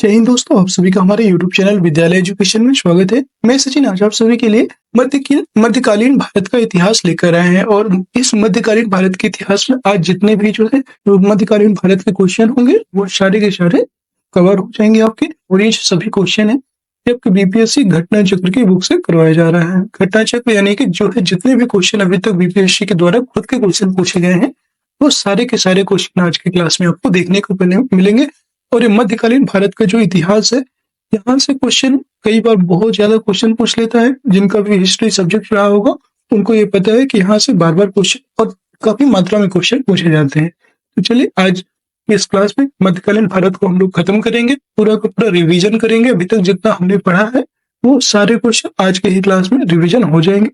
जय हिंद दोस्तों, आप सभी का हमारे YouTube चैनल विद्यालय एजुकेशन में स्वागत है। मैं सचिन आज आप सभी के लिए मध्यकालीन भारत का इतिहास लेकर आए हैं और इस मध्यकालीन भारत के इतिहास में आज जितने भी जो है मध्यकालीन भारत के क्वेश्चन होंगे वो सारे के सारे कवर हो जाएंगे आपके। और ये सभी क्वेश्चन है ये आपके बीपीएससी घटना चक्र की बुक से करवाया जा रहा है। घटना चक्र यानी कि जो है जितने भी क्वेश्चन अभी तक बीपीएससी के द्वारा खुद के क्वेश्चन पूछे गए हैं वो सारे के सारे क्वेश्चन आज की क्लास में आपको देखने को मिलेंगे। और ये मध्यकालीन भारत का जो इतिहास है यहाँ से क्वेश्चन कई बार बहुत ज्यादा क्वेश्चन पूछ लेता है। जिनका भी हिस्ट्री सब्जेक्ट रहा होगा उनको ये पता है कि यहाँ से बार बार क्वेश्चन और काफी मात्रा में क्वेश्चन पूछे जाते हैं। तो चलिए आज इस क्लास में मध्यकालीन भारत को हम लोग खत्म करेंगे, पूरा का पूरा रिविजन करेंगे। अभी तक जितना हमने पढ़ा है वो सारे क्वेश्चन आज के ही क्लास में रिविजन हो जाएंगे।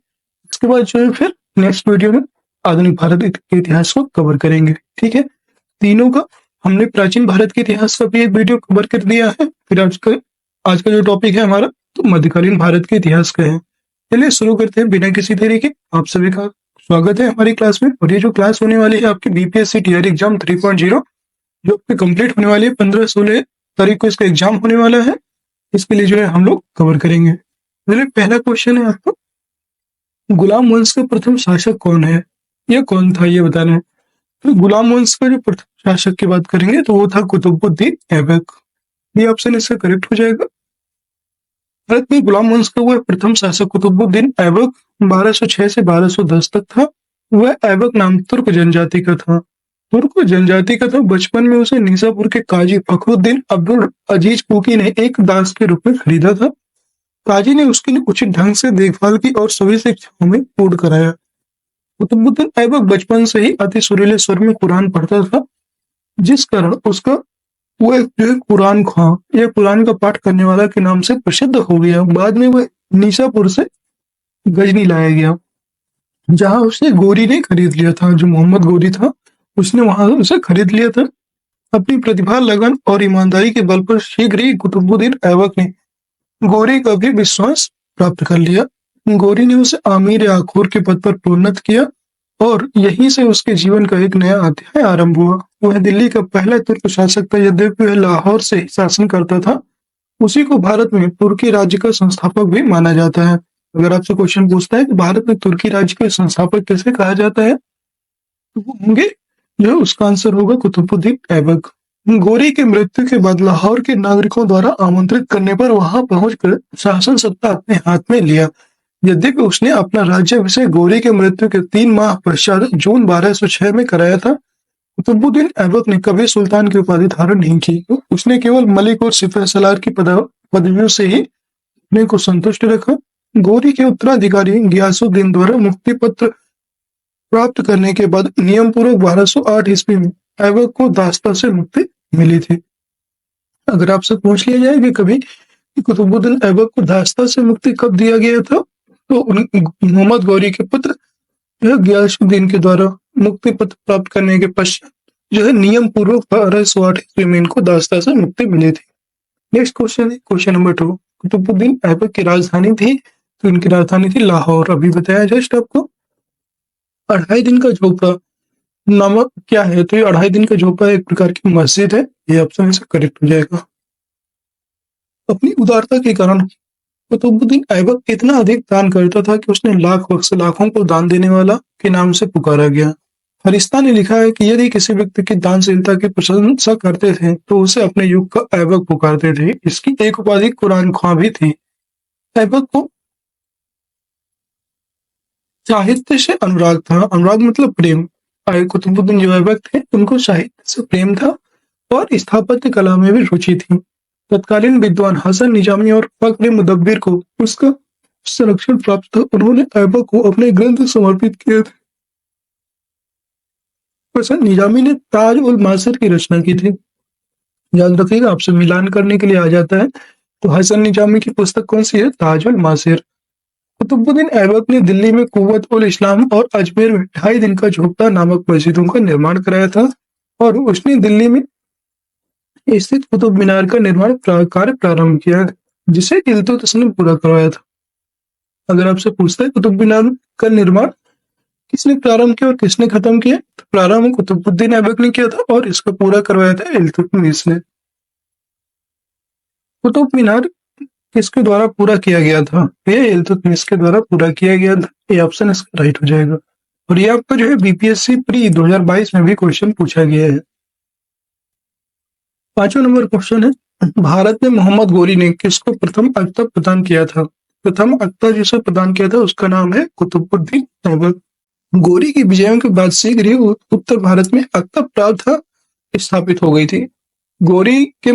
इसके बाद जो है फिर नेक्स्ट वीडियो में आधुनिक भारत के इतिहास को कवर करेंगे। ठीक है, तीनों का हमने प्राचीन भारत के इतिहास का भी एक वीडियो कवर कर दिया है। फिर आज का जो टॉपिक है हमारा तो मध्यकालीन भारत के इतिहास का है। चलिए शुरू करते हैं बिना किसी देरी के। आप सभी का स्वागत है हमारी क्लास में। और ये जो क्लास होने वाली है आपकी बीपीएससी टीआर एग्जाम 3.0 जो आपकी कंप्लीट होने वाली है 15-16 तारीख को इसका एग्जाम होने वाला है। इसके लिए जो है हम लोग कवर करेंगे। चलिए पहला क्वेश्चन है आपको, गुलाम वंश का प्रथम शासक कौन है? यह कौन था ये बताना है। तो गुलाम वंश का जो प्रथम शासक की बात करेंगे तो वो था कुतुबुद्दीन ऐबक। ये ऑप्शन इसका करेक्ट हो जाएगा। भारत में गुलाम वंश का वह प्रथम शासक कुतुबुद्दीन ऐबक 1206 से 1210 तक था। वह ऐबक नाम तुर्क जनजाति का था। तुर्क जनजाति का था। बचपन में उसे निजापुर के काजी फखरुद्दीन अब्दुल अजीज कुकी ने एक दास के रूप में खरीदा था। काजी ने उसके लिए उचित ढंग से देखभाल की और सभी शिक्षाओं में पूर्ण कराया। कुतुबुद्दीन ऐबक बचपन से ही अति सुरीले स्वर में कुरान पढ़ता था, जिस कारण उसका वह कुरान खां या कुरान का पाठ करने वाला के नाम से प्रसिद्ध हो गया। बाद में वह निशापुर से गजनी लाया गया, जहां उसे गोरी ने खरीद लिया था। जो मोहम्मद गोरी था उसने वहां उसे खरीद लिया था। अपनी प्रतिभा, लगन और ईमानदारी के बल पर शीघ्र ही कुतुबुद्दीन ऐबक ने गोरी का भी विश्वास प्राप्त कर लिया। गोरी ने उसे आमीर आखोर के पद पर प्रोन्नत किया और यहीं से उसके जीवन का एक नया अध्याय आरंभ हुआ। वह दिल्ली का पहला तुर्क शासक था। यद्यपि वह लाहौर से ही शासन करता था, उसी को भारत में तुर्की राज्य का संस्थापक भी माना जाता है। अगर आपसे क्वेश्चन पूछता है कि भारत में तुर्की राज्य के संस्थापक किसे कहा जाता है तो वो होंगे जो उसका आंसर होगा कुतुबुद्दीन ऐबक। गोरी की मृत्यु के बाद लाहौर के नागरिकों द्वारा आमंत्रित करने पर वहां पहुंचकर शासन सत्ता अपने हाथ में लिया। यद्यपि उसने अपना राज्याभिषेक गोरी के मृत्यु के 3 माह पश्चात जून 1206 में कराया था, कुतुबुद्दीन ऐबक ने कभी सुल्तान की उपाधि धारण नहीं की। उसने केवल मलिक और सिपह सलार की पदवियों से ही अपने को संतुष्ट रखा। गोरी के उत्तराधिकारी गियासुद्दीन द्वारा मुक्ति पत्र प्राप्त करने के बाद नियम पूर्वक 1208 ईस्वी में ऐबक को दास्ता से मुक्ति मिली थी। अगर आपसे पूछ लिया जाए कि कभी कुतुबुद्दीन ऐबक को दास्ता से मुक्ति कब दिया गया था तो मोहम्मद गौरी के पुत्र जो है गियासुद्दीन के द्वारा मुक्ति पत्र प्राप्त करने के पश्चात जो है नियम पूर्वक 1208 ईस्वी में इनको दास्ता से मुक्ति मिली थी। नेक्स्ट क्वेश्चन है क्वेश्चन नंबर 2। कुतुबुद्दीन ऐबक की राजधानी थी तो इनकी राजधानी थी लाहौर। अभी बताया जस्ट आपको। 2.5 दिन का झोपड़ा नामक क्या है? तो ये 2.5 दिन का झोपड़ा एक प्रकार की मस्जिद है। ये ऑप्शन इसका करेक्ट हो जाएगा। अपनी उदारता के कारण कुतुबुद्दीन ऐबक इतना अधिक दान करता था कि उसने लाखों को दान देने वाला के नाम से पुकारा गया। फरिश्ता ने लिखा है कि यदि किसी व्यक्ति की दानशीलता की प्रशंसा करते थे तो उसे अपने युग का ऐबक पुकारते थे। इसकी एक उपाधि कुरान खां भी थी। ऐबक को साहित्य से अनुराग था। अनुराग मतलब प्रेम। कुतुबुद्दीन जो ऐबक थे उनको साहित्य से प्रेम था और स्थापत्य कला में भी रुचि थी। तत्कालीन विद्वान हसन निजामी और फक्र मुदब्बिर को उसका संरक्षण प्राप्त था। उन्होंने ऐबक को अपने ग्रंथ समर्पित किए थे। हसन निजामी ने ताज उल मासिर की रचना की थी। याद रखिएगा, आपसे मिलान करने के लिए आ जाता है। तो हसन निजामी की पुस्तक कौन सी है? ताज उल मासिर। कुतुबुद्दीन ऐबक ने दिल्ली में कुव्वत उल इस्लाम और अजमेर में 2.5 दिन का झोपड़ा नामक मस्जिदों का निर्माण कराया था और उसने दिल्ली में स्थित कुतुब मीनार का निर्माण कार्य प्रारंभ किया, जिसे इल्तुतमिश ने पूरा करवाया था। अगर आपसे पूछता है कुतुब मीनार का निर्माण किसने प्रारंभ किया और किसने खत्म किया, तो प्रारंभ कुतुबुद्दीन ऐबक ने किया था और इसका पूरा करवाया था इल्तुतमिश ने। कुतुब मीनार किसके द्वारा पूरा किया गया था? ये इल्तुतमिश के द्वारा पूरा किया गया था। ये ऑप्शन इसका राइट हो जाएगा। और ये आपका जो है बीपीएससी प्री 2022 में भी क्वेश्चन पूछा गया है। 5वां नंबर क्वेश्चन है, भारत में मोहम्मद गोरी ने किसको प्रथम अख्तर प्रदान किया था? प्रथम अख्तर जिसे प्रदान किया था उसका नाम है कुतुबुद्दीन ऐबक। गोरी की विजयों के बाद शीघ्र ही उत्तर भारत में अख्तर प्रांत स्थापित हो गई थी। गौर के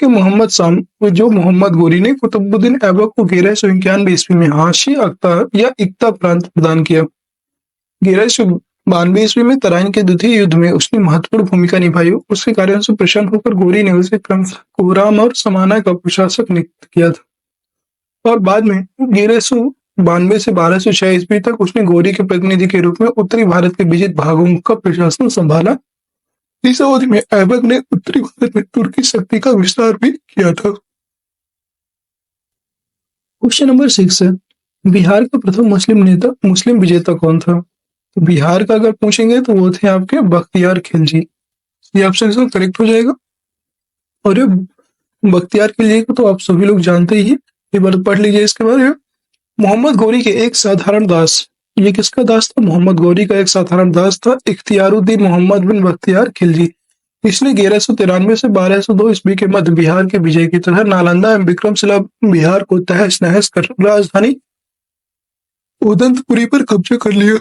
मोहम्मद शाम जो मोहम्मद गोरी ने कुतुबुद्दीन ऐबक को 1191 ईस्वी में हाशी अख्तर या इक्ता प्रांत प्रदान किया। 1192 ईस्वी में तराइन के द्वितीय युद्ध में उसने महत्वपूर्ण भूमिका निभाई। उसके कार्यों से प्रसन्न होकर गोरी ने उसे क्रमशः कोराम और समाना का प्रशासक नियुक्त किया था और बाद में 1192 से 1206 ईस्वी तक उसने गोरी के प्रतिनिधि के रूप में उत्तरी भारत के विजित भागों का प्रशासन संभाला। इस अवधि में ऐबक ने उत्तरी भारत में तुर्की शक्ति का विस्तार भी किया था। क्वेश्चन नंबर 6 है, बिहार का प्रथम मुस्लिम विजेता कौन था? तो बिहार का अगर पूछेंगे तो वो थे आपके बख्तियार खिलजी। ये ऑप्शन इसका करेक्ट हो जाएगा। और ये बख्तियार खिलजी को तो आप सभी लोग जानते ही हैं, एक बार पढ़ लीजिए इसके बारे में। मोहम्मद गोरी के एक साधारण दास, ये किसका दास था? मोहम्मद गोरी का एक साधारण दास था इख्तियारुद्दीन मोहम्मद बिन बख्तियार खिलजी। इसने 1193 से 1202 ईस्वी के मध्य बिहार के विजय की तरह नालंदा एवं विक्रमशिला बिहार को तहस नहस कर राजधानी उदंतपुरी पर कब्जा कर लिया।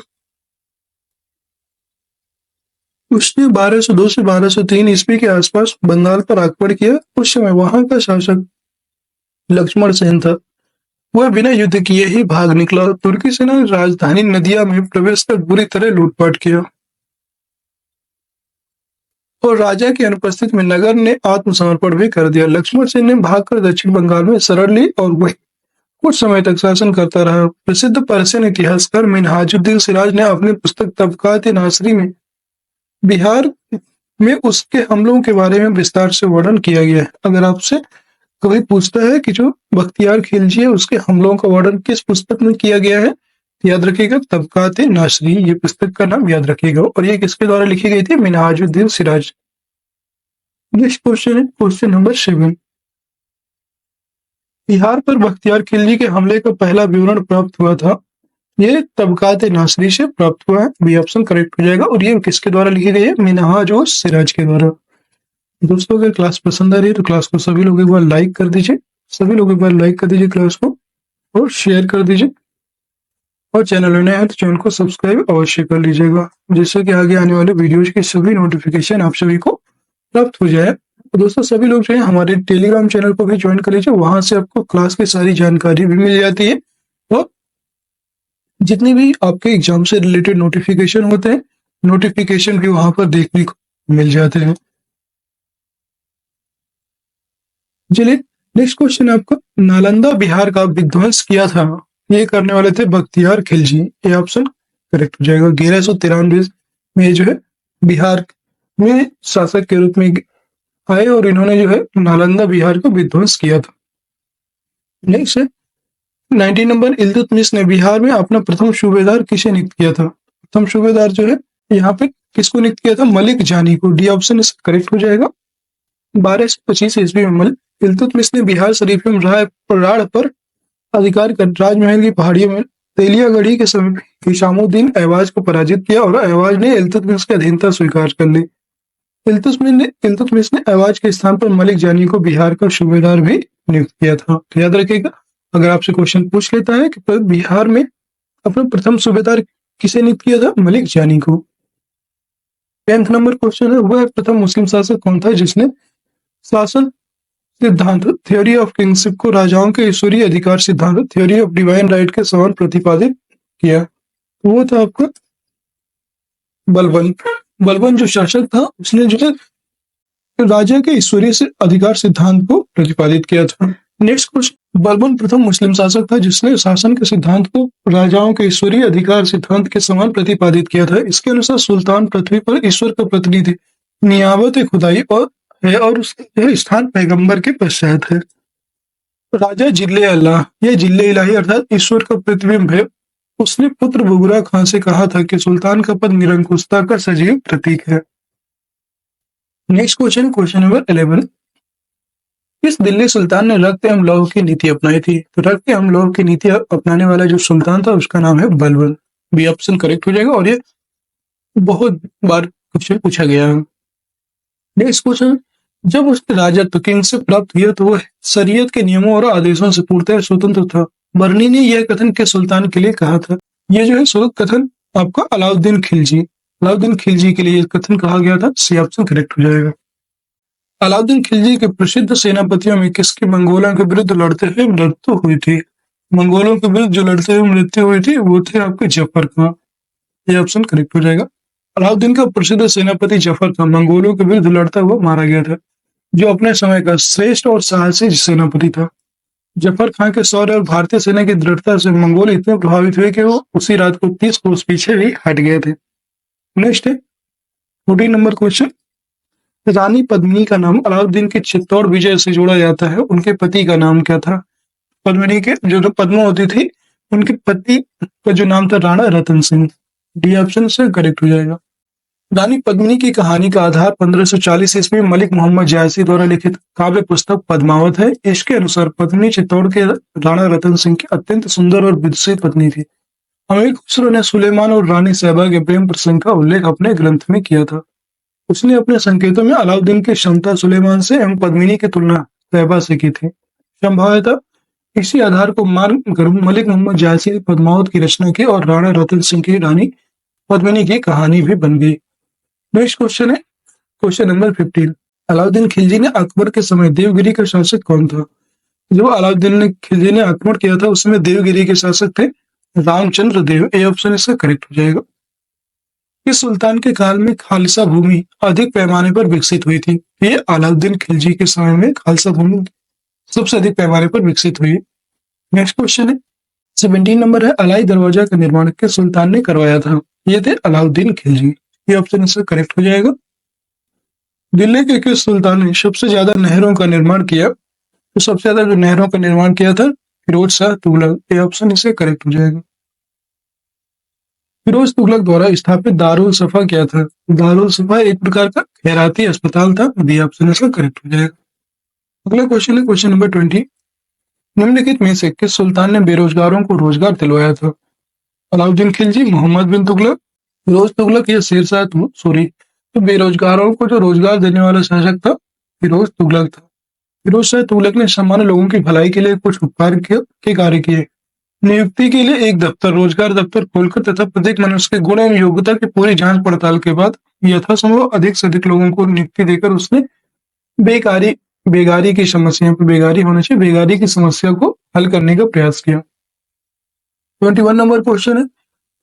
उसने 1202 से 1203 ईस्वी के आसपास बंगाल पर आक्रमण किया। उस समय वहां का शासक लक्ष्मण सेन था। वह बिना युद्ध किए ही भाग निकला। तुर्की सेना ने राजधानी नदिया में प्रवेश कर बुरी तरह लूटपाट किया और राजा की अनुपस्थिति में नगर ने आत्मसमर्पण भी कर दिया। लक्ष्मण सेन ने भागकर दक्षिण बंगाल में शरण ली और वह कुछ समय तक शासन करता रहा। प्रसिद्ध पर्शियन इतिहासकार मिनहाजुद्दीन सिराज ने अपनी पुस्तक तबकात नासरी में बिहार में उसके हमलों के बारे में विस्तार से वर्णन किया गया है। अगर आपसे कभी पूछता है कि जो बख्तियार खिलजी है उसके हमलों का वर्णन किस पुस्तक में किया गया है, याद रखिएगा तबकात नासरी, ये पुस्तक का नाम याद रखिएगा। और ये किसके द्वारा लिखी गई थी? मिनहाजुद्दीन सिराज। नेक्स्ट क्वेश्चन है क्वेश्चन नंबर 7। बिहार पर बख्तियार खिलजी के हमले का पहला विवरण प्राप्त हुआ था। ये तबकात नासरी से प्राप्त हुआ है। बी ऑप्शन करेक्ट हो जाएगा। और ये किसके द्वारा लिखी गई है? मिनहाजुद्दीन सिराज के द्वारा। दोस्तों अगर क्लास पसंद आ रही है तो क्लास को सभी लोग एक बार लाइक कर दीजिए। सभी लोग एक बार लाइक कर दीजिए क्लास को और शेयर कर दीजिए। और चैनल में नया है तो चैनल को सब्सक्राइब अवश्य कर लीजिएगा, जिससे कि आगे आने वाले वीडियोज की सभी नोटिफिकेशन आप सभी को प्राप्त हो जाए। तो दोस्तों सभी लोग जो है हमारे टेलीग्राम चैनल को भी ज्वाइन कर लीजिए। वहां से आपको क्लास की सारी जानकारी भी मिल जाती है और जितने भी आपके एग्जाम से रिलेटेड नोटिफिकेशन होते हैं, नोटिफिकेशन भी वहां पर देखने को मिल जाते हैं। चलिए नेक्स्ट क्वेश्चन आपका, नालंदा बिहार का विध्वंस किया था, ये करने वाले थे बख्तियार खिलजी। ये ऑप्शन करेक्ट हो जाएगा। 1193 में जो है बिहार में शासक के रूप में आए और इन्होंने जो है नालंदा बिहार का विध्वंस किया था। नेक्स्ट है 19 नंबर, इल्तुतमिश ने बिहार में अपना प्रथम सूबेदार किसे नियुक्त किया था? प्रथम सूबेदार जो है यहाँ पे किसको नियुक्त किया था? मलिक जानी को। डी ऑप्शन करेक्ट हो जाएगा। 1225 ईस्वी में इल्तुतमिश ने बिहार शरीफ एवं राढ़ पर अधिकार कर राजमहल की पहाड़ियों में तेलियागढ़ी के समीप हिशामुद्दीन ऐवाज को पराजित किया और ऐवाज ने इल्तुतमिश की अधीनता स्वीकार कर ली। इल्तुतमिश ने ऐवाज के स्थान पर मलिक जानी को बिहार का सूबेदार भी नियुक्त किया था। तो याद रखिएगा, अगर आपसे क्वेश्चन पूछ लेता है कि बिहार में अपना प्रथम सूबेदार किसे नियुक्त किया था? मलिक जानी को। 10th नंबर क्वेश्चन है, वह प्रथम मुस्लिम शासक कौन था जिसने शासन सिद्धांत थ्योरी ऑफ किंगशिप को राजाओं के ईश्वरीय अधिकार सिद्धांत थ्योरी ऑफ डिवाइन राइट के समान प्रतिपादित किया? वो था आपका बलबन। बलबन जो शासक था उसने जो है राजा के ईश्वरीय अधिकार सिद्धांत को प्रतिपादित किया था। नेक्स्ट क्वेश्चन, बलबन प्रथम मुस्लिम शासक था जिसने शासन के सिद्धांत को राजाओं के ईश्वरीय अधिकार सिद्धांत के समान प्रतिपादित किया था। इसके अनुसार सुल्तान पृथ्वी पर ईश्वर का प्रतिनिधि नियाबत खुदाई और उसका स्थान पैगंबर के पश्चात है। राजा जिल्ले अल्लाह, यह जिल्ले इलाही अर्थात ईश्वर का प्रतिबिंब है। उसने पुत्र बुगरा खां से कहा था कि सुल्तान का पद निरंकुशता का सजीव प्रतीक है। नेक्स्ट क्वेश्चन, क्वेश्चन नंबर 11, इस दिल्ली सुल्तान ने रक्त एवं लौह की नीति अपनाई थी। तो रक्त एवं लौह की नीति अपनाने वाला जो सुल्तान था उसका नाम है बलबन। बी ऑप्शन करेक्ट हो जाएगा और ये बहुत बार क्वेश्चन पूछा गया है। नेक्स्ट क्वेश्चन, जब उसने राजत्व किंग से प्राप्त किया तो वह शरीयत के नियमों और आदेशों से पूर्णतः स्वतंत्र था। बर्नी ने यह कथन के सुल्तान के लिए कहा था। यह जो है कथन आपका अलाउद्दीन खिलजी के लिए कथन कहा गया था। सी ऑप्शन करेक्ट हो जाएगा। अलाउद्दीन खिलजी के प्रसिद्ध सेनापतियों में किसकी मंगोलों के विरुद्ध लड़ते हुए मृत्यु हुई थी? मंगोलों के विरुद्ध जो लड़ते हुए मृत्यु हुई थी वो थे आपके जफर खां। ये ऑप्शन करेक्ट हो जाएगा। अलाउद्दीन का प्रसिद्ध सेनापति जफर खां मंगोलों के विरुद्ध लड़ता हुआ मारा गया था, जो अपने समय का श्रेष्ठ और साहसी सेनापति था। जफर खां के शौर्य और भारतीय सेना की दृढ़ता से मंगोल इतने प्रभावित हुए कि वो उसी रात को 30 कोस पीछे ही हट गए थे। नेक्स्ट है 14 नंबर क्वेश्चन, रानी पद्मिनी का नाम अलाउद्दीन के चित्तौड़ विजय से जोड़ा जाता है। उनके पति का नाम क्या था? पद्मिनी के जो पद्मावती थी उनके पति का जो नाम था राणा रतन सिंह। डी ऑप्शन से करेक्ट हो जाएगा। रानी पद्मिनी की कहानी का आधार 1540 ईस्वी में मलिक मोहम्मद जायसी द्वारा लिखित काव्य पुस्तक पद्मावत है। इसके अनुसार पद्मिनी चित्तौड़ के राणा रतन सिंह की अत्यंत सुंदर और विदुषी पत्नी थी। अमीर खुसरो ने सुलेमान और रानी साहिबा के प्रेम प्रसंग का उल्लेख अपने ग्रंथ में किया था। उसने अपने संकेतों में अलाउद्दीन की क्षमता सुलेमान से एवं पद्मिनी की तुलना साहिबा से की थी। संभवतः इसी आधार को मानकर मलिक मोहम्मद जायसी ने पद्मावत की रचना की और राणा रतन सिंह की रानी पद्मिनी की कहानी भी बन गई। नेक्स्ट क्वेश्चन है क्वेश्चन नंबर 15, अलाउद्दीन खिलजी ने अकबर के समय देवगिरी का शासक कौन था? जो अलाउद्दीन खिलजी ने आक्रमण किया था उसमें देवगिरी के शासक थे रामचंद्र देव। ए ऑप्शन इसका करेक्ट हो जाएगा। इस सुल्तान के काल में खालसा भूमि अधिक पैमाने पर विकसित हुई थी। ये अलाउद्दीन खिलजी के समय में खालसा भूमि सबसे अधिक पैमाने पर विकसित हुई। नेक्स्ट क्वेश्चन है 17 नंबर है, अलाई दरवाजा का निर्माण किस सुल्तान ने करवाया था? ये थे अलाउद्दीन खिलजी। ये ऑप्शन इसका करेक्ट हो जाएगा। दिल्ली के किस सुल्तान ने सबसे ज्यादा नहरों का निर्माण किया? तो सबसे ज्यादा जो नहरों का निर्माण किया था फिरोज शाह तुगलक। ये ऑप्शन इससे करेक्ट हो जाएगा। फिरोज तुगलक द्वारा स्थापित दारुल सफा क्या था? दारुल सफा एक प्रकार का खैराती अस्पताल था। डी ऑप्शन इसका करेक्ट हो जाएगा। अगला क्वेश्चन है क्वेश्चन नंबर 20, निम्नलिखित में से किस सुल्तान ने बेरोजगारों को रोजगार दिलवाया था? अलाउद्दीन खिलजी, मोहम्मद बिन तुगलक, फिरोज तुगलक या शेरशाह सूरी। तो बेरोजगारों को जो रोजगार देने वाला शासक था फिरोज तुगलक था। फिरोज शाह तुगलक ने सामान्य लोगों की भलाई के लिए कुछ उपकार के कार्य किए। नियुक्ति के लिए एक दफ्तर, रोजगार दफ्तर खोलकर तथा प्रत्येक मनुष्य के गुण एवं योग्यता की पूरी जांच पड़ताल के बाद यथासंभव अधिक से अधिक लोगों को नियुक्ति देकर उसने बेगारी की समस्या बेगारी की समस्या को हल करने का प्रयास किया। 21 नंबर क्वेश्चन है,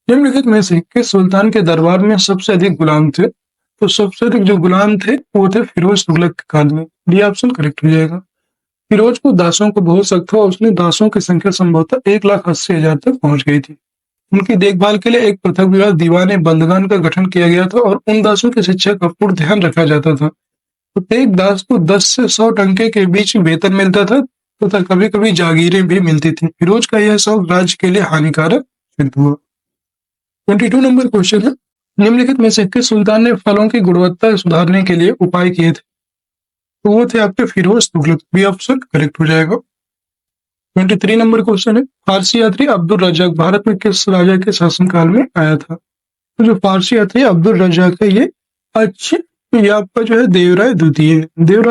निम्नलिखित में से किस सुल्तान के दरबार में सबसे अधिक गुलाम थे? तो सबसे अधिक जो गुलाम थे वो थे फिरोज तुगलक के काल में। डी ऑप्शन करेक्ट हो जाएगा। फिरोज को दासों को बहुत सख्त हुआ, उसने दासों की संख्या संभवतः 1,80,000 तक पहुंच गई थी। उनकी देखभाल के लिए एक पृथक विभाग दीवाने बंदगान का गठन किया गया था और उन दासों की शिक्षा का पूर्ण ध्यान रखा जाता था। प्रत्येक दास को 10 से 100 टंके के बीच वेतन मिलता था तथा कभी कभी जागीरें भी मिलती थी। फिरोज का यह शौक राज्य के लिए हानिकारक सिद्ध हुआ। 22 नंबर क्वेश्चन है, निम्नलिखित में से किस सुल्तान ने फलों की गुणवत्ता सुधारने के लिए उपाय किए थे? तो वो थे आपके Firoz Tughlaq. B option correct हो जाएगा। 23 नंबर क्वेश्चन है, फारसी यात्री अब्दुल रज्जाक भारत में किस राजा के शासनकाल में आया था? तो जो फारसी यात्री अब्दुल रज्जाक है ये आपका जो है देवराय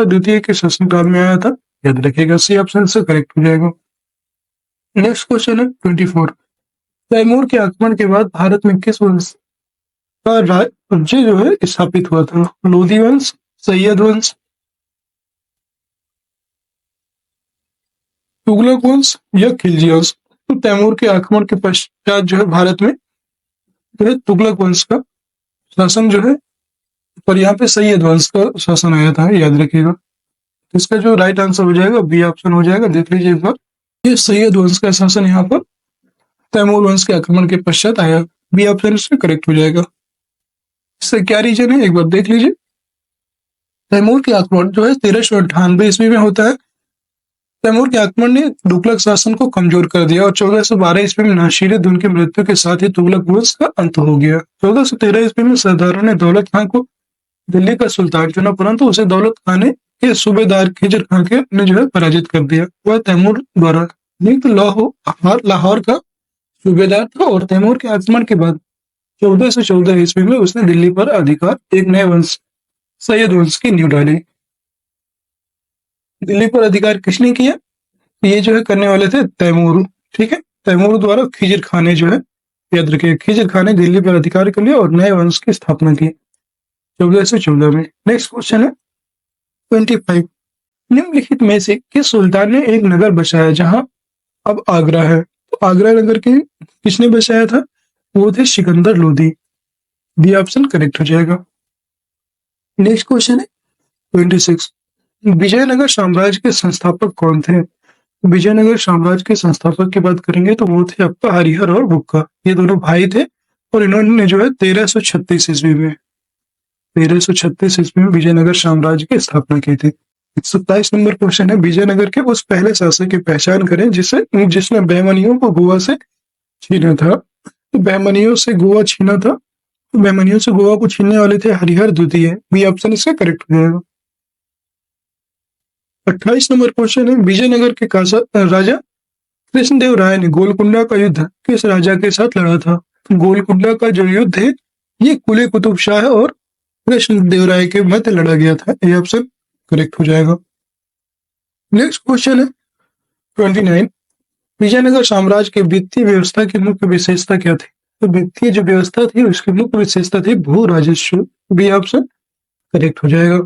द्वितीय के शासनकाल में आया था। याद रखिएगा, सी ऑप्शन से करेक्ट हो जाएगा। नेक्स्ट क्वेश्चन है 24, तैमूर के आक्रमण के बाद भारत में किस वंश का राज्य जो है स्थापित हुआ था? लोधी वंश, सैयद वंश, तुगलक वंश या खिलजी वंश? तो तैमूर के आक्रमण के पश्चात जो है भारत में जो है तुगलक वंश का शासन जो है, पर यहाँ पे सैयद वंश का शासन आया था। याद रखिएगा। इसका जो राइट आंसर हो जाएगा बी ऑप्शन हो जाएगा। देख लीजिए एक बार, ये सैयद वंश का शासन यहाँ पर तैमूर वंश के आक्रमण के पश्चात आया। बी ऑप्शन इसमें करेक्ट हो जाएगा। इससे क्या रीजन है एक बार देख लीजिए। तैमूर के आक्रमण जो है 1398 ईस्वी में होता है। तैमूर के आक्रमण ने तुगलक शासन को कमजोर कर दिया और 1412 ईस्वी में नासिरुद्दीन की मृत्यु के साथ ही तुगलक वंश का अंत हो गया। 1413 ईस्वी में सरदारों ने दौलत खां को दिल्ली का सुल्तान चुना, परंतु उसे दौलत खां ने के सूबेदार खिजर खां के ने जो है पराजित कर दिया। वह तैमूर द्वारा नियुक्त लाहौर का सूबेदार था और तैमूर के आक्रमण के बाद 1414 ईस्वी में उसने दिल्ली पर अधिकार एक नए वंश सैयद वंश की नींव डाली। दिल्ली पर अधिकार किसने किया? ये जो है करने वाले थे तैमूर। ठीक है, तैमूर द्वारा खिजर खां ने जो है, याद रखिए, खिजर खां ने दिल्ली पर अधिकार कर लिया और नए वंश की स्थापना की 1414 में। नेक्स्ट क्वेश्चन है 25। निम्नलिखित में से किस सुल्तान ने एक नगर बसाया जहां अब आगरा है? तो आगरा नगर के किसने बसाया था? वो थे Sikandar Lodi. B option correct हो जाएगा। नेक्स्ट क्वेश्चन है 26। विजयनगर साम्राज्य के संस्थापक कौन थे? विजयनगर साम्राज्य के संस्थापक की बात करेंगे तो वो थे आपका हरिहर और बुक्का। ये दोनों भाई थे और इन्होंने जो है 1336 ईस्वी में विजयनगर साम्राज्य की स्थापना की थी। 27 नंबर क्वेश्चन है विजयनगर के उस पहले शासक की पहचान करें जिसने बहमनियों को गोवा से छीना था। तो बहमनियों से गोवा को छीनने वाले थे हरिहर द्वितीय। बी ऑप्शन इसका करेक्ट हो जाएगा। 28 नंबर क्वेश्चन है विजयनगर के राजा कृष्णदेव राय ने गोलकुंडा का युद्ध किस राजा के साथ लड़ा था? गोलकुंडा का जो युद्ध है ये कुली कुतुब शाह और कृष्णदेव राय के मध्य लड़ा गया था। ये ऑप्शन करेक्ट हो जाएगा। नेक्स्ट क्वेश्चन है 29। विजयनगर साम्राज्य के वित्तीय व्यवस्था की मुख्य विशेषता क्या थी? तो वित्तीय जो व्यवस्था थी उसकी मुख्य विशेषता थी भू राजस्व। बी ऑप्शन करेक्ट हो जाएगा।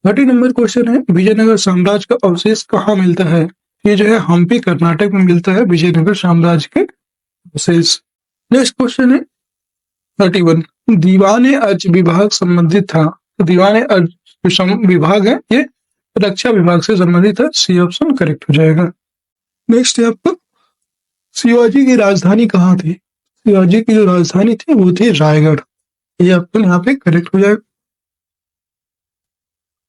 30 नंबर क्वेश्चन है विजयनगर साम्राज्य का अवशेष कहाँ मिलता है? ये जो है हम्पी कर्नाटक में मिलता है विजयनगर साम्राज्य के अवशेष। नेक्स्ट क्वेश्चन है 31। दीवान अर्ज विभाग संबंधित था। दीवान अर्ज विभाग है ये रक्षा विभाग से संबंधित है। सी ऑप्शन करेक्ट हो जाएगा। नेक्स्ट है आपका शिवाजी की राजधानी कहाँ थी? शिवाजी की जो राजधानी थी वो थी रायगढ़। ये ऑप्शन यहाँ पे करेक्ट हो जाएगा।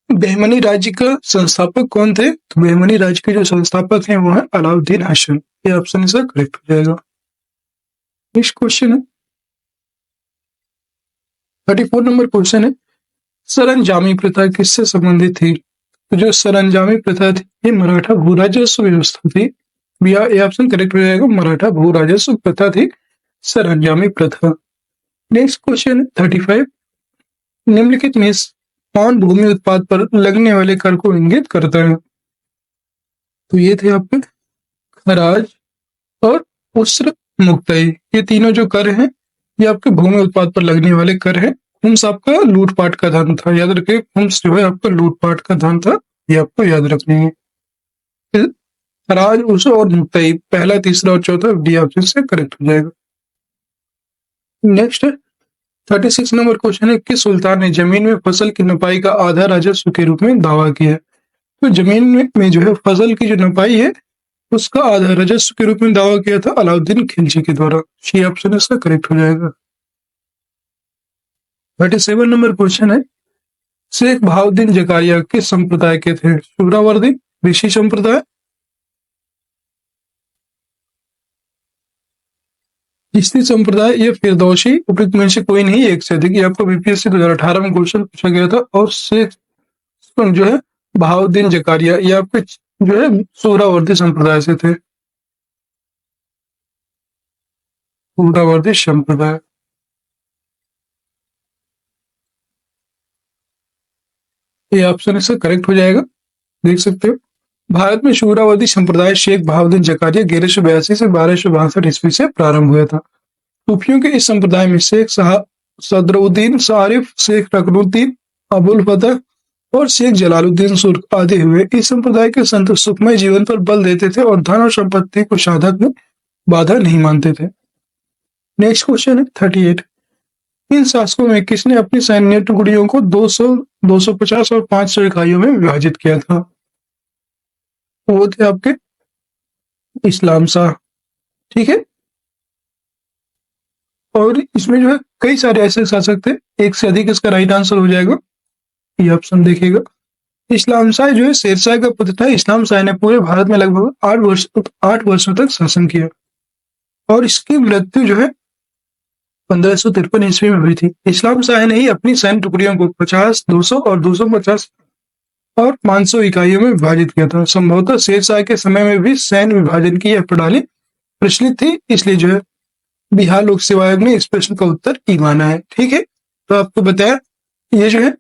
बहमनी राज्य का संस्थापक कौन थे? तो बहमनी राज्य के जो संस्थापक हैं वो है अलाउद्दीन हाशिम। ये ऑप्शन इसका करेक्ट हो जाएगा। नेक्स्ट क्वेश्चन है 34 नंबर क्वेश्चन है सरंजामी प्रथा किससे संबंधित थी? तो जो सरंजामी प्रथा थी ये मराठा भू राजस्व व्यवस्था थी। ये ऑप्शन करेक्ट हो जाएगा। मराठा भू राजस्व प्रथा थी सरंजामी प्रथा। Next question 35। निम्नलिखित में कौन भूमि उत्पाद पर लगने वाले कर को इंगित करता है? तो ये थे आपके खराज और उस्र मुक्तई। ये तीनों जो कर हैं ये आपके भूमि उत्पाद पर लगने वाले कर हैं। खुम्स आपका लूटपाट का धन था। याद रखिए खुम्स जो है आपका लूटपाट का धन था। ये आपको याद रखनी है। खराज, उस्र और मुक्तई पहला, तीसरा और चौथा डी ऑप्शन से करेक्ट हो जाएगा। नेक्स्ट 36 नंबर क्वेश्चन है किस सुल्तान ने जमीन में फसल की नपाई का आधा राजस्व के रूप में दावा किया? तो जमीन में जो है फसल की जो नपाई है उसका आधा राजस्व के रूप में दावा किया था अलाउद्दीन खिलजी के द्वारा। सी ऑप्शन इसका करेक्ट हो जाएगा। 37 नंबर क्वेश्चन है शेख बहाउद्दीन जकारिया किस संप्रदाय के थे? सुहरावर्दी, ऋषि संप्रदाय, चिश्ती संप्रदाय या फिरदौसी? उपयुक्त में से कोई नहीं, एक से अधिक। ये आपको बीपीएससी 2018 में क्वेश्चन पूछा गया था। और शेख जो है बहाउद्दीन जकारिया ये आपके जो है सुहरावर्दी संप्रदाय से थे। सुहरावर्दी संप्रदाय। ये ऑप्शन इसका करेक्ट हो जाएगा। देख सकते हो भारत में सुहरावर्दी संप्रदाय शेख बहाउद्दीन जकारिया 1182 से 1262 ईस्वी से प्रारंभ हुआ था। सूफियों के इस संप्रदाय में शेख सदरुद्दीन सारिफ, शेख रकनुद्दीन, अबुल फतह और शेख जलालुद्दीन सुर्ख आदि हुए। इस संप्रदाय के संत सुखमय जीवन पर बल देते थे और धन और संपत्ति को साधक में बाधा नहीं मानते थे। नेक्स्ट क्वेश्चन है 38। इन शासकों में किसने अपनी सैन्य टुकड़ियों को 200, 250 और 500 इकाइयों में विभाजित किया था? वो थे आपके इस्लाम शाह। ठीक है, और इसमें जो है कई सारे ऐसे शासक थे, एक से अधिक इसका राइट आंसर हो जाएगा। ये ऑप्शन देखिएगा। इस्लाम शाह जो है शेरशाह का पुत्र था। इस्लाम शाह ने पूरे भारत में लगभग 8 वर्षों तक शासन किया और इसकी मृत्यु जो है 1553 ईस्वी में हुई थी। इस्लाम शाह ने ही अपनी सैन्य टुकड़ियों को 50, 200 और 250 और 500 इकाइयों में विभाजित किया था। संभवतः शेर शाह के समय में भी सैन्य विभाजन की यह प्रणाली प्रचलित थी, इसलिए जो है बिहार लोक सेवा आयोग ने इस प्रश्न का उत्तर ई माना है। ठीक है, तो आपको बताया ये जो है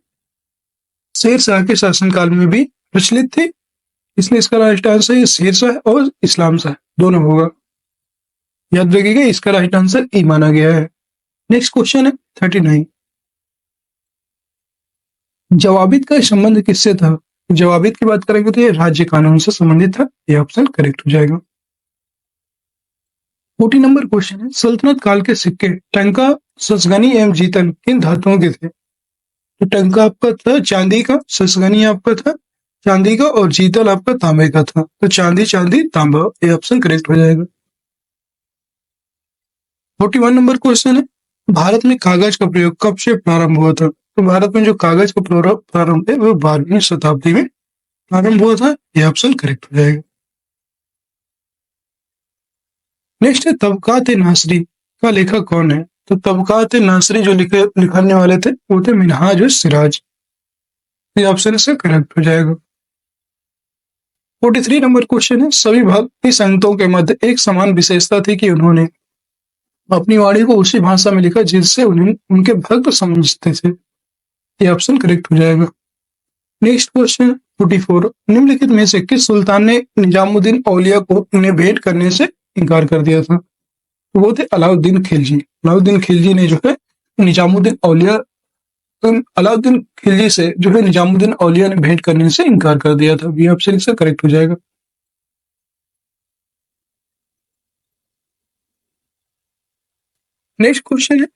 शेर शाह के शासनकाल में भी प्रचलित थी, इसलिए इसका राइट आंसर शेर शाह और इस्लाम शाह दोनों होगा। याद रखिएगा, इसका राइट आंसर ई माना गया है। नेक्स्ट क्वेश्चन है 39। जवाबित का संबंध किससे था? जवाबित की बात करेंगे तो ये राज्य कानून से संबंधित था। ये ऑप्शन करेक्ट हो जाएगा। 40 नंबर क्वेश्चन है, सल्तनत काल के सिक्के टंका, ससगनी एवं जीतल किन धातुओं के थे? तो टंका आपका था चांदी का, ससगनी आपका था चांदी का और जीतल आपका तांबे का था। तो चांदी चांदी तांबा, ये ऑप्शन करेक्ट हो जाएगा। 41 नंबर क्वेश्चन है, भारत में कागज का प्रयोग कब से प्रारंभ हुआ था? तो भारत में जो कागज का प्रारंभ है वो 12वीं शताब्दी में प्रारंभ हुआ था। यह ऑप्शन करेक्ट हो जाएगा। नेक्स्ट है तबकात नासरी का लेखक कौन है? तो तबकात नासरी जो लिखने वाले थे वो थे मिनहाज और सिराज। ये ऑप्शन से करेक्ट हो जाएगा। 43 नंबर क्वेश्चन है, सभी भक्ति संतों के मध्य एक समान विशेषता थी कि उन्होंने अपनी वाणी को उसी भाषा में लिखा जिससे उन्हें उनके भक्त समझते थे। ये ऑप्शन करेक्ट हो जाएगा। नेक्स्ट क्वेश्चन 44, निम्नलिखित में से किस सुल्तान ने निजामुद्दीन औलिया को उन्हें भेंट करने से इनकार कर दिया था? वो थे अलाउद्दीन खिलजी। अलाउद्दीन खिलजी ने जो है निजामुद्दीन औलिया अलाउद्दीन खिलजी से जो है निजामुद्दीन औलिया ने भेंट करने से इनकार कर दिया था। ये ऑप्शन इसका करेक्ट हो जाएगा। नेक्स्ट क्वेश्चन है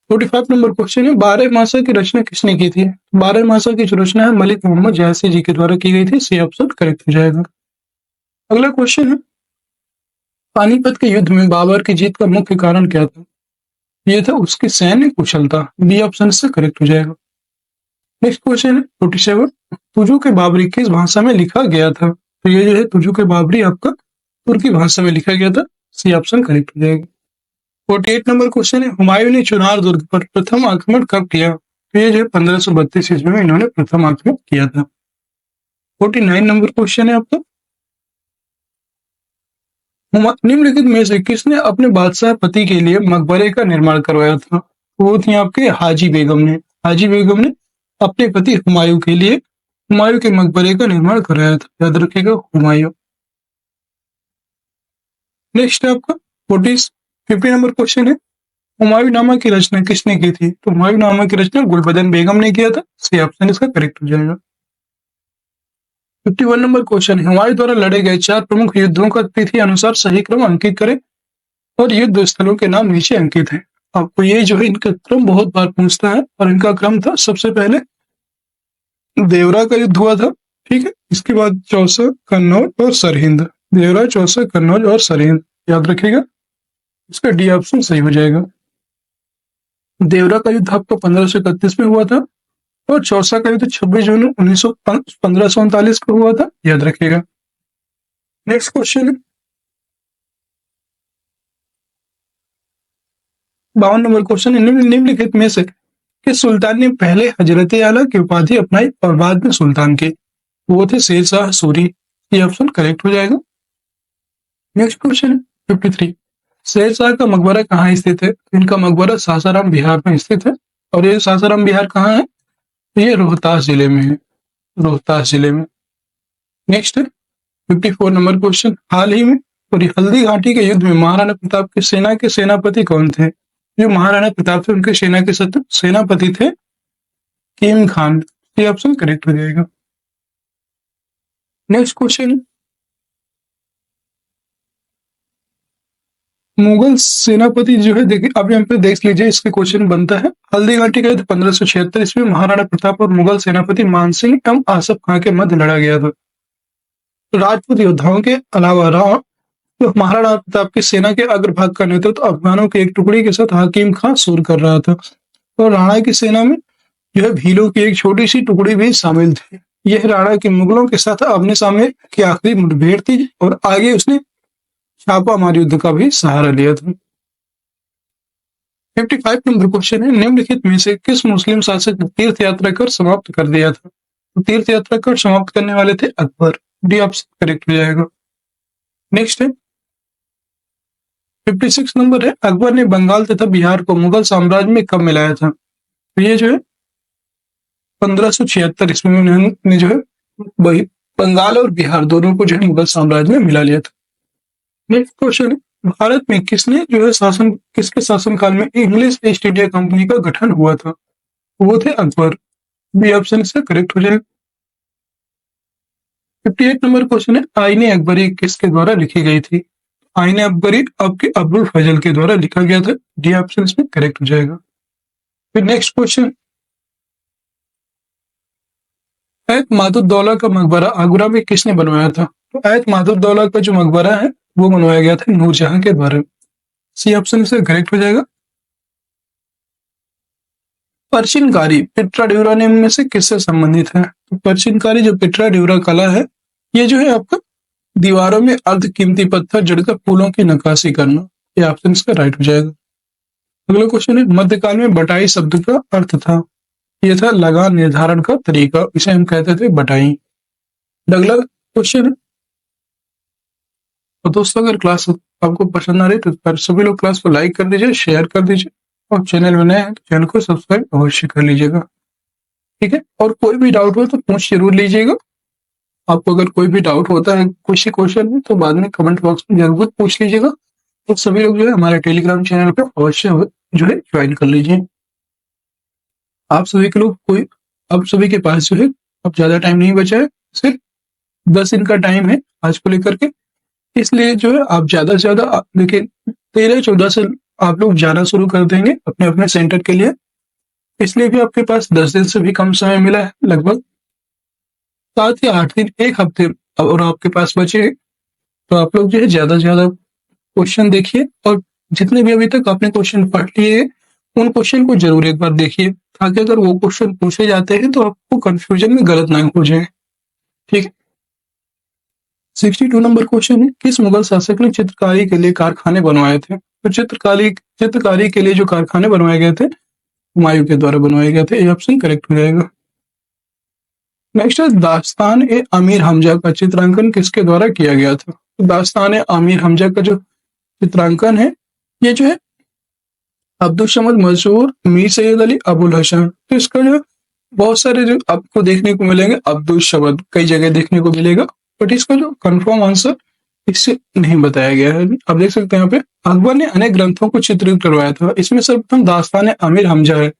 45 नंबर क्वेश्चन है, 12 मासा की रचना किसने की थी? 12 मासा की जो रचना है मलिक मोहम्मद जयासी जी के द्वारा की गई थी। सी ऑप्शन करेक्ट हो जाएगा। अगला क्वेश्चन है, पानीपत के युद्ध में बाबर की जीत का मुख्य कारण क्या था? ये था उसकी सैन्य कुशलता। बी ऑप्शन से करेक्ट हो जाएगा। नेक्स्ट क्वेश्चन है 47, तुजु के बाबरी किस भाषा में लिखा गया था? तो ये जो है तुजु के बाबरी आपका तुर्की भाषा में लिखा गया था। सी ऑप्शन करेक्ट हो जाएगा। 48 नंबर क्वेश्चन है, हुमायूं ने चुनार दुर्ग पर प्रथम आक्रमण कब किया? तो ये जो है 1532 ईस्वी में इन्होंने प्रथम आक्रमण किया था। 49 नंबर क्वेश्चन है आपका, निम्नलिखित में से किसने अपने बादशाह पति के लिए मकबरे का निर्माण करवाया था? वो थी आपके हाजी बेगम ने। हाजी बेगम ने अपने पति हुमायूं के लिए हुमायूं के मकबरे का निर्माण कराया था। याद रखिएगा, हुमायूं। नेक्स्ट है आपका 50 नंबर क्वेश्चन है, हुमायूं नामा की रचना किसने की थी? तो हुमायूं नामा की रचना गुलबदन बेगम ने किया था। सी ऑप्शन इसका करेक्ट हो जाएगा। 51 नंबर क्वेश्चन है, हुमायूं द्वारा लड़े गए 4 प्रमुख युद्धों का तिथि अनुसार सही क्रम अंकित करें और युद्ध स्थलों के नाम नीचे अंकित है। आपको ये जो है इनका क्रम बहुत बार पूछता है और इनका क्रम था, सबसे पहले देवरा का युद्ध हुआ था। ठीक है, इसके बाद चौसा, कन्नौज और सरहिंद। देवरा, चौसा, कन्नौज और सरहिंद। याद रखिएगा, इसका डी ऑप्शन सही हो जाएगा। देवरा का युद्ध आपका 1531 में हुआ था और चौसा का युद्ध 26 जून 1539 को हुआ था। याद रखिएगा। नेक्स्ट क्वेश्चन है 52 नंबर क्वेश्चन है, निम्नलिखित में से किस सुल्तान ने पहले हजरत आला की उपाधि अपनाई और बाद में सुल्तान के? वो थे शेर शाह सूरी। ये ऑप्शन करेक्ट हो जाएगा। नेक्स्ट क्वेश्चन है 53, शेर शाह का मकबरा कहाँ स्थित है? इनका मकबरा सासाराम बिहार में स्थित है। और ये सासाराम बिहार कहाँ है? ये रोहतास जिले में है, रोहतास जिले में। नेक्स्ट है 54 नंबर क्वेश्चन, हाल ही में हल्दी घाटी के युद्ध में महाराणा प्रताप के सेना के सेनापति कौन थे? जो महाराणा प्रताप थे उनके सेना के सेनापति थे कीम खान। ये ऑप्शन करेक्ट हो जाएगा। नेक्स्ट क्वेश्चन, मुगल सेनापति जो है देखिए, आप यहाँ पे देख लीजिए, इसके क्वेश्चन बनता है, हल्दी घाटी का युद्ध 1576 ईस्वी में महाराणा प्रताप और मुगल सेनापति मानसिंह एवं आसफ खां के मध्य लड़ा गया था। राजपूत योद्धाओं के अलावा तो महाराणा प्रताप की सेना के अग्रभाग का नेतृत्व अफगानों की एक टुकड़ी के साथ हकीम खां सूर कर रहा था और राणा की सेना में जो है भीलों की एक छोटी सी टुकड़ी भी शामिल थी। यह राणा की मुगलों के साथ आमने सामने की आखिरी मुठभेड़ थी और आगे उसने छापामार युद्ध का भी सहारा लिया था। 55 नंबर क्वेश्चन है, निम्नलिखित में से किस मुस्लिम शासक ने तीर्थ यात्रा कर समाप्त कर दिया था? तो तीर्थ यात्रा कर समाप्त करने वाले थे अकबर। डी ऑप्शन करेक्ट हो जाएगा। नेक्स्ट है 56 नंबर है, अकबर ने बंगाल तथा बिहार को मुगल साम्राज्य में कब मिलाया था? तो ये जो है 1576 ईस्वी में उन्होंने जो है वही बंगाल और बिहार दोनों को जो है मुगल साम्राज्य में मिला लिया था। नेक्स्ट क्वेश्चन है, भारत में किसके शासन काल में इंग्लिश ईस्ट इंडिया कंपनी का गठन हुआ था? वो थे अकबर। बी ऑप्शन इसका करेक्ट हो जाएगा। 58 नंबर क्वेश्चन है, आईने अकबरी किसके द्वारा लिखी गई थी? आईने अकबरी आपके अब्दुल फजल के द्वारा लिखा गया था। डी ऑप्शन इसमें करेक्ट हो जाएगा। फिर नेक्स्ट क्वेश्चन, ऐत मादुद्दौला का मकबरा आगरा में किसने बनवाया था? तो ऐत मादुद्दौला का जो मकबरा है वो बनवाया गया था नूरजहां के द्वारा। सी ऑप्शन से करेक्ट हो जाएगा। पर्शियनकारी पिट्रा ड्यूरा निम्न में से किससे संबंधित है? तो पर्शियनकारी जो पिट्रा ड्यूरा कला है ये जो है आपका दीवारों में अर्ध कीमती पत्थर जड़कर फूलों की नक्काशी करना। ये ऑप्शन इसका राइट हो जाएगा। अगला क्वेश्चन है, मध्यकाल में बटाई शब्द का अर्थ था? ये था लगान निर्धारण का तरीका, इसे हम कहते थे बटाई। अगला क्वेश्चन है, तो दोस्तों अगर क्लास आपको पसंद आ रही तो सभी लोग क्लास को लाइक कर दीजिए, शेयर कर दीजिए और चैनल में नए हैं तो चैनल को सब्सक्राइब अवश्य कर लीजिएगा। ठीक है, और कोई भी डाउट हो तो पूछ जरूर लीजिएगा। आपको अगर कोई भी डाउट होता है किसी क्वेश्चन में तो बाद में कमेंट बॉक्स में जरूर पूछ लीजिएगा। तो सभी लोग जो है हमारे टेलीग्राम चैनल पे अवश्य जो है ज्वाइन कर लीजिए। आप सभी के लोग कोई अब सभी के पास जो है अब ज्यादा टाइम नहीं बचा है, सिर्फ 10 दिन का टाइम है आज को लेकर के, इसलिए जो है आप ज्यादा से ज्यादा देखिए 13-14 से आप लोग जाना शुरू कर देंगे अपने अपने सेंटर के लिए, इसलिए भी आपके पास 10 दिन से भी कम समय मिला है, लगभग 7 या 8 दिन, एक हफ्ते और आपके पास बचे। तो आप लोग जो है ज्यादा से ज्यादा क्वेश्चन देखिए और जितने भी अभी तक आपने क्वेश्चन पढ़ लिए उन क्वेश्चन को जरूर एक बार देखिए, ताकि अगर वो क्वेश्चन पूछे जाते हैं तो आपको कंफ्यूजन में गलत ना हो जाए। ठीक है, 62 नंबर क्वेश्चन है, किस मुगल शासक ने चित्रकारी के लिए कारखाने बनवाए थे? तो चित्रकारी के लिए जो कारखाने बनवाए गए थे हुमायूं के द्वारा बनवाए गए थे। ये ऑप्शन करेक्ट हो जाएगा। नेक्स्ट है, दास्तान ए अमीर हमजा का चित्रांकन किसके द्वारा किया गया था? तो दास्तान ए अमीर हमजा का जो चित्रांकन है ये जो है अब्दुल समद मंसूर, मीर सैयद अली, अबुल हसन। तो इसका जो बहुत सारे जो आपको देखने को मिलेंगे अब्दुल समद कई जगह देखने को मिलेगा, बट इसका जो कंफर्म आंसर इससे नहीं बताया गया है। आप देख सकते हैं यहाँ पे अकबर ने अनेक ग्रंथों को चित्रित करवाया था, इसमें सर्वप्रथम दास्तान अमीर हमजा है।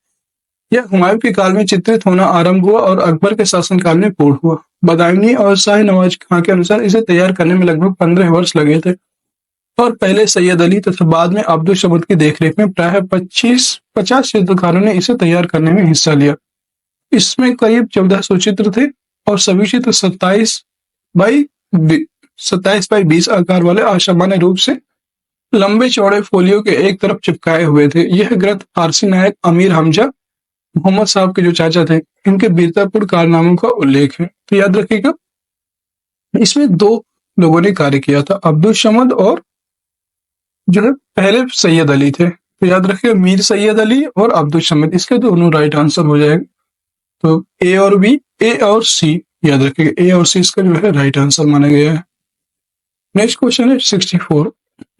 यह हुमायूं के काल में चित्रित होना आरंभ हुआ और अकबर के शासनकाल में पूर्ण हुआ। बदायूनी और शाह नवाज खां के अनुसार इसे तैयार करने में लगभग 15 वर्ष लगे थे और पहले सैयद अली तथा बाद में अब्दुल समद की देखरेख में प्राय 50 चित्रकारों ने इसे तैयार करने में हिस्सा लिया। इसमें करीब 1400 चित्र थे और सभी चित्र 27 बाई 20 आकार वाले असामान्य रूप से लंबे चौड़े फोलियो के एक तरफ चिपकाए हुए थे। यह ग्रंथ फारसी नायक अमीर हमजा मोहम्मद साहब के जो चाचा थे इनके वीरतापूर्ण कारनामों का उल्लेख है। तो याद रखिएगा इसमें 2 लोगों ने कार्य किया था, अब्दुल समद और जो है पहले सैयद अली थे। तो याद रखिए मीर सैयद अली और अब्दुल समद, इसके दोनों राइट आंसर हो जाएगा। तो ए और बी, ए और सी याद रखिएगा, ए और सी इसका जो है राइट आंसर माना गया है। नेक्स्ट क्वेश्चन है 64,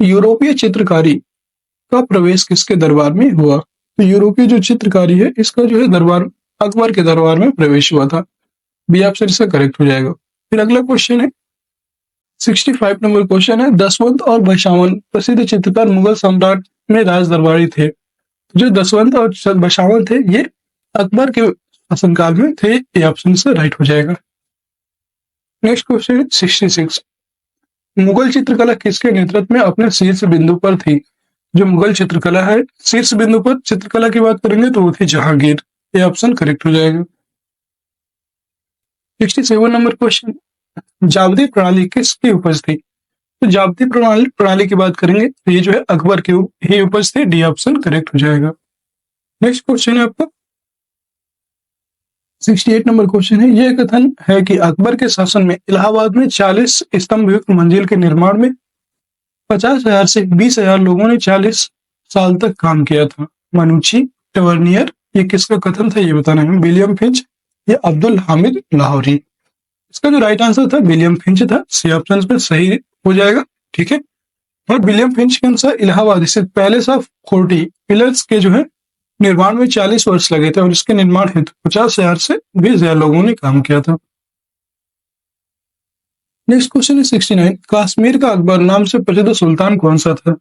यूरोपीय चित्रकारी का प्रवेश किसके दरबार में हुआ? तो यूरोपीय जो चित्रकारी है इसका जो है दरबार अकबर के दरबार में प्रवेश हुआ था। बी ऑप्शन इसका करेक्ट हो जाएगा। फिर अगला क्वेश्चन है 65 नंबर क्वेश्चन है, दसवंत और बशावन प्रसिद्ध चित्रकार मुगल सम्राट में राज दरबारी थे। जो दसवंत और बशावन थे ये अकबर के शासनकाल में थे। ये ऑप्शन से राइट हो जाएगा। नेक्स्ट क्वेश्चन है 66, मुगल चित्रकला किसके नेतृत्व में अपने शीर्ष बिंदु पर थी? जो मुगल चित्रकला है शीर्ष बिंदु पर चित्रकला की बात करेंगे तो वो थी जहांगीर। ये ऑप्शन करेक्ट हो जाएगा। 67 नंबर क्वेश्चन, जाब्ती प्रणाली किसकी उपज थी? तो जाब्ती प्रणाली की बात करेंगे तो ये जो है अकबर की ही उपज थी। डी ऑप्शन करेक्ट हो जाएगा। नेक्स्ट क्वेश्चन है आपका 68 नंबर क्वेश्चन है, यह कथन है कि अकबर के शासन में इलाहाबाद में 40 स्तंभ युक्त मंजिल के निर्माण में 50,000 से 20,000 लोगों ने 40 साल तक काम किया था। मनुची, टवर्नियर, ये किसका कथन था ये बताना है। विलियम फिंच या अब्दुल हामिद लाहौरी। इसका जो राइट आंसर था विलियम फिंच था। सी ऑप्शन पे सही हो जाएगा, ठीक है। और विलियम फिंच के अनुसार इलाहाबाद स्थित पैलेस ऑफ 40 पिलर्स के जो है निर्माण में 40 वर्ष लगे थे और इसके निर्माण हेतु 50,000 से 20,000 लोगों ने काम किया था। नेक्स्ट क्वेश्चन है 69, कश्मीर का अकबर नाम से प्रसिद्ध सुल्तान कौन सा था।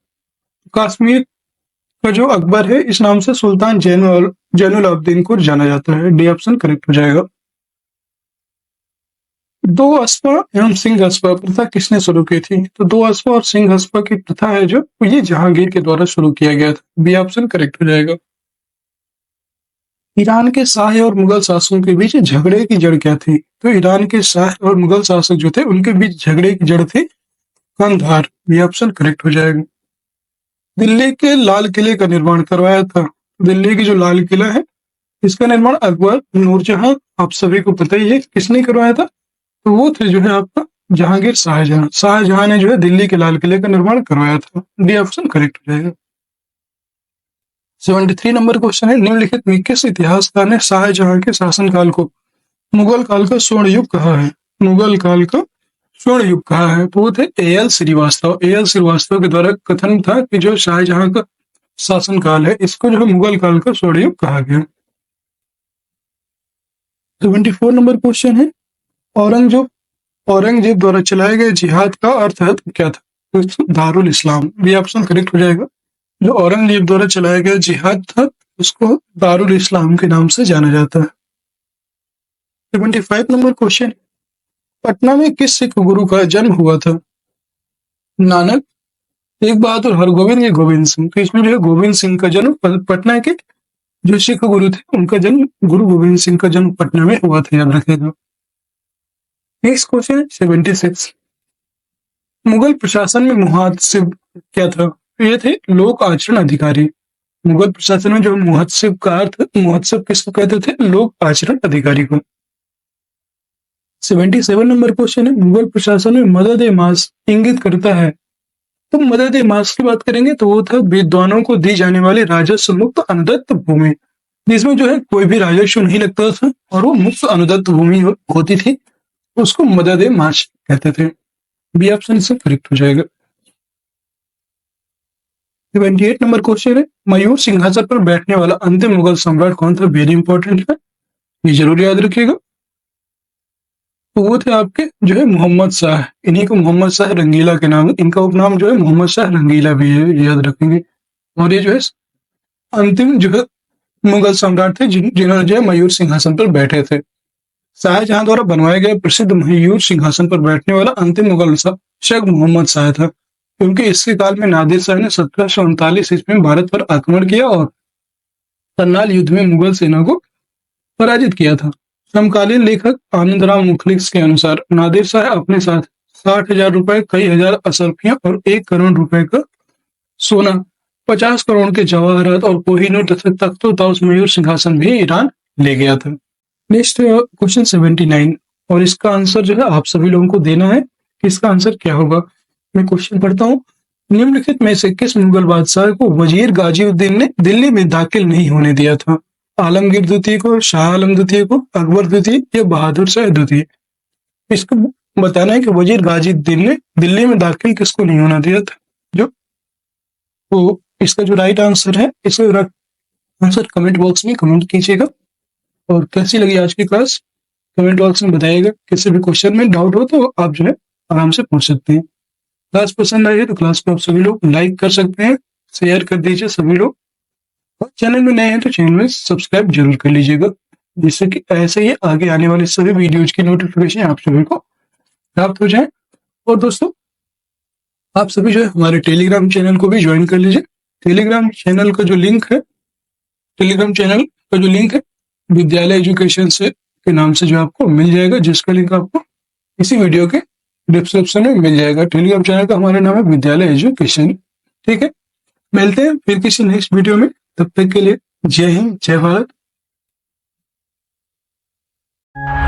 कश्मीर का जो अकबर है इस नाम से सुल्तान जैनुल अब्दीन को जाना जाता है। डी ऑप्शन करेक्ट हो जाएगा। दो अस्पा एवं सिंह अस्पा प्रथा किसने शुरू की थी। तो दो अस्पा और सिंह अस्पा की प्रथा है जो ये जहांगीर के द्वारा शुरू किया गया था। बी ऑप्शन करेक्ट हो जाएगा। ईरान के शाह और मुगल शासकों के बीच झगड़े की जड़ क्या थी। तो ईरान के शाह और मुगल शासक जो थे उनके बीच झगड़े की जड़ थी कंधार। बी ऑप्शन करेक्ट हो जाएगा। दिल्ली के लाल किले का निर्माण करवाया था। दिल्ली की जो लाल किला है इसका निर्माण अकबर, नूरजहां, आप सभी को पता ही है किसने करवाया था। तो वो थे जो है आपका जहांगीर शाहजहां। शाहजहां ने जो है दिल्ली के लाल किले का निर्माण करवाया था। डी ऑप्शन करेक्ट हो जाएगा। 73 नंबर क्वेश्चन है, निम्नलिखित में किस इतिहासकार ने शाहजहां के शासनकाल को मुगल काल का स्वर्ण युग कहा है। मुगल काल का स्वर्ण युग कहा है। तो वो थे एएल श्रीवास्तव। एएल श्रीवास्तव के द्वारा कथन था कि जो शाहजहां का शासनकाल है इसको जो है मुगल काल का स्वर्ण युग कहा गया। 74 नंबर क्वेश्चन है, औरंगजेब द्वारा चलाए गए जिहाद का अर्थ क्या था। तो दारुल इस्लाम। बी ऑप्शन करेक्ट हो जाएगा। जो औरंगजेब द्वारा चलाया गया जिहाद था उसको दारुल इस्लाम के नाम से जाना जाता है। 75 नंबर क्वेश्चन, पटना में किस सिख गुरु का जन्म हुआ था। नानक, तेग बहादुर, हरगोविंद या गोविंद सिंह। तो इसमें जो है गोविंद सिंह का जन्म पटना के जो सिख गुरु थे उनका जन्म गुरु गोविंद सिंह का जन्म पटना में हुआ था, याद रखेगा। नेक्स्ट क्वेश्चन है 76, मुगल प्रशासन में मुहतसिब क्या था। ये थे लोक आचरण अधिकारी। मुगल प्रशासन में जो मुहतसिब का अर्थ, मुहतसिब किसको कहते थे, लोक आचरण अधिकारी को। 77 नंबर क्वेश्चन है, मुगल प्रशासन में मदद ए मास इंगित करता है। तो मदद ए मास की बात करेंगे तो वो था विद्वानों को दी जाने वाली राजस्व मुक्त अनुदत्त भूमि, जिसमें जो है कोई भी राजस्व नहीं लगता था और वो मुक्त अनुदत्त भूमि होती थी, उसको मदद ए मास कहते थे। बी ऑप्शन से करेक्ट हो जाएगा। 78 नंबर क्वेश्चन है, मयूर सिंहासन पर बैठने वाला अंतिम मुगल सम्राट कौन था। वेरी इंपॉर्टेंट है, ये जरूर याद रखिएगा। तो वो थे आपके जो है मोहम्मद शाह। इन्हीं को मोहम्मद शाह रंगीला के नाम, इनका उपनाम जो है मोहम्मद शाह रंगीला भी है, ये याद रखेंगे। और ये जो है अंतिम जो है मुगल सम्राट थे जिन्होंने जो है मयूर सिंहासन पर बैठे थे। शाहजहां द्वारा बनवाए गए प्रसिद्ध मयूर सिंहासन पर बैठने वाला अंतिम मुगल शेख मोहम्मद शाह था, क्योंकि इसके काल में नादिर शाह ने 1739 ईस्वी में भारत पर आक्रमण किया और करनाल युद्ध में मुगल सेना को पराजित किया था। समकालीन लेखक आनंदराम मुखलिस के अनुसार नादिर शाह अपने साथ 60,000 रुपए, कई हजार असरफियां और 1 करोड़ रुपए का सोना, 50 करोड़ के जवाहरात और कोहिनूर तथा तख्तो ताउस मयूर सिंहासन भी ईरान ले गया था। नेक्स्ट क्वेश्चन 79 और इसका आंसर जो है आप सभी लोगों को देना है कि इसका आंसर क्या होगा। मैं क्वेश्चन पढ़ता हूँ, निम्नलिखित में से किस मुगल बादशाह को वजीर गाजीउद्दीन ने दिल्ली में दाखिल नहीं होने दिया था। आलमगीर द्वितीय को, शाह आलम द्वितीय को, अकबर द्वितीय या बहादुर शाह द्वितीय। इसको बताना है कि वजीर गाजीउद्दीन ने दिल्ली में दाखिल किसको नहीं होना दिया था। जो तो इसका जो राइट आंसर है इसका आंसर कमेंट बॉक्स में कमेंट कीजिएगा। और कैसी लगी आज की क्लास कमेंट बॉक्स में बताइएगा। किसी भी क्वेश्चन में डाउट हो तो आप जो है आराम से पूछ सकते हैं। क्लास पसंद आई है तो क्लास को आप सभी लोग लाइक कर सकते हैं, शेयर कर दीजिए सभी लोग, और चैनल में नए हैं तो चैनल में सब्सक्राइब जरूर कर लीजिएगा, जिससे कि ऐसे ही आगे आने वाले सभी वीडियोज की नोटिफिकेशन आप सभी को प्राप्त हो जाए। और दोस्तों आप सभी जो है हमारे टेलीग्राम चैनल को भी ज्वाइन कर लीजिए। टेलीग्राम चैनल का जो लिंक है, टेलीग्राम चैनल का जो लिंक है विद्यालय एजुकेशन से के नाम से जो आपको मिल जाएगा, जिसका लिंक आपको इसी वीडियो के डिस्क्रिप्शन में मिल जाएगा। टेलीग्राम चैनल का हमारा नाम है विद्यालय एजुकेशन। ठीक है, मिलते हैं फिर किसी नेक्स्ट वीडियो में। तब तक के लिए जय हिंद, जय भारत। है।